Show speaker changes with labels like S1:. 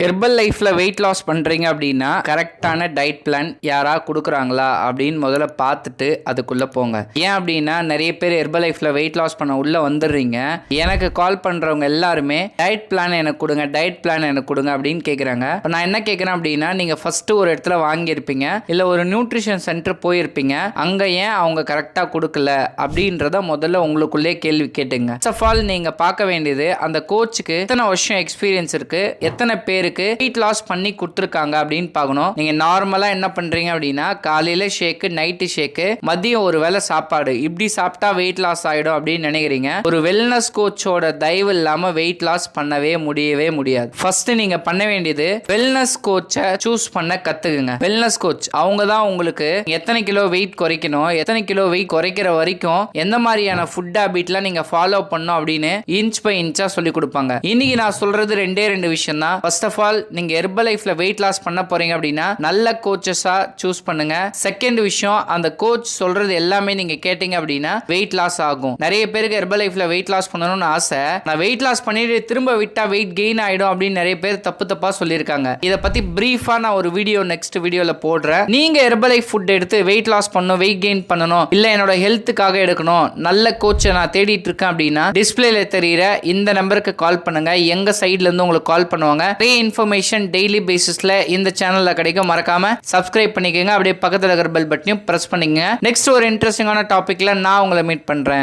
S1: Herbal லைஃப்பில் weight loss பண்ணுறீங்க அப்படின்னா கரெக்டான டயட் பிளான் யாராவது கொடுக்குறாங்களா அப்படின்னு முதல்ல பார்த்துட்டு அதுக்குள்ளே போங்க. ஏன் அப்படின்னா நிறைய பேர் ஹெர்பல் லைஃப்பில் வெயிட் லாஸ் பண்ண உள்ளே வந்துடுறீங்க. எனக்கு கால் பண்ணுறவங்க எல்லாருமே டயட் பிளான் எனக்கு கொடுங்க, டயட் பிளான் எனக்கு கொடுங்க அப்படின்னு கேட்குறாங்க. நான் என்ன கேட்குறேன் அப்படின்னா, நீங்கள் ஃபஸ்ட்டு ஒரு இடத்துல வாங்கியிருப்பீங்க, இல்லை ஒரு நியூட்ரிஷன் சென்டர் போயிருப்பீங்க, அங்கே ஏன் அவங்க கரெக்டாக கொடுக்கல அப்படின்றத முதல்ல உங்களுக்குள்ளே கேள்வி கேட்டுங்க. ஃபர்ஸ்ட் ஆஃப் ஆல் நீங்கள் பார்க்க வேண்டியது அந்த கோச்சுக்கு எத்தனை வருஷம் எக்ஸ்பீரியன்ஸ் இருக்குது, எத்தனை பேருக்கு வெயிட் லாஸ் பண்ணி கொடுத்துருக்காங்க அப்படின்னு பார்க்கணும். நீங்க நார்மலா என்ன பண்றீங்க அப்படின்னா, காலையில ஷேக்கு, நைட்டு ஷேக்கு, மதியம் ஒரு வேளை சாப்பாடு, இப்படி சாப்பிட்டா வெயிட் லாஸ் ஆயிடும் அப்படின்னு நினைக்கிறீங்க. ஒரு வெல்னஸ் கோச்சோட தயவு இல்லாம வெயிட் லாஸ் பண்ணவே முடியாது. ஃபர்ஸ்ட் நீங்க பண்ண வேண்டியது வெல்னஸ் கோச்சை சூஸ் பண்ண கத்துக்குங்க. வெல்னஸ் கோச் அவங்க தான் உங்களுக்கு எத்தனை கிலோ வெயிட் குறைக்கணும், எத்தனை கிலோ வெயிட் குறைக்கிற வரைக்கும் எந்த மாதிரியான ஃபுட் ஹாபிட்லாம் நீங்க ஃபாலோ பண்ணணும் அப்படின்னு இன்ச் பை இன்ச்சா சொல்லி கொடுப்பாங்க. இன்னைக்கு நான் சொல்றது ரெண்டு விஷயம் தான். ஃபர்ஸ்ட் ஆஃப் ஆல், நீங்க ஹெர்பல் லைஃப்ல வெயிட் லாஸ் பண்ண போறீங்க அப்படின்னா நல்ல கோச்சஸா சூஸ் பண்ணுங்க. செகண்ட் விஷயம், அந்த கோச் சொல்றது எல்லாமே நீங்க கேட்டீங்க அப்படின்னா வெயிட் லாஸ் ஆகும். நிறைய பேருக்கு ஹெர்பல் லைஃப்ல வெயிட் லாஸ் பண்ணணும்னு ஆசை. நான் வெயிட் லாஸ் பண்ணிட்டு திரும்ப விட்டா வெயிட் கெயின் ஆயிடும் அப்படின்னு நிறைய பேர் தப்பா சொல்லியிருக்காங்க. இதை பத்தி பிரீஃபா நான் ஒரு வீடியோ நெக்ஸ்ட் வீடியோல போடுறேன். நீங்க ஹெர்பல் லைஃப் ஃபுட் எடுத்து வெயிட் லாஸ் பண்ணணும், வெயிட் கெயின் பண்ணணும், இல்ல என்னோட ஹெல்த்துக்காக எடுக்கணும், நல்ல கோச்சை நான் தேடிட்டு இருக்கேன் அப்படின்னா டிஸ்பிளேல தெரியுற இந்த நம்பருக்கு கால் பண்ணுங்க. எங்க சைட்ல இருந்து உங்களுக்கு கால் பண்ணுவாங்க. இன்ஃபர்மேஷன் டெய்லி பேசிஸ்ல இந்த சேனல்ல கிடைக்கும். மறக்காம சப்ஸ்கிரைப் பண்ணிக்கோங்க. அப்படியே பக்கத்துல இருக்கிற பெல் பட்டனையும் பிரஸ் பண்ணிக்கங்க. நெக்ஸ்ட் ஒரு இன்ட்ரெஸ்டிங்கான டாபிக்ல நான் உங்களை மீட் பண்றேன்.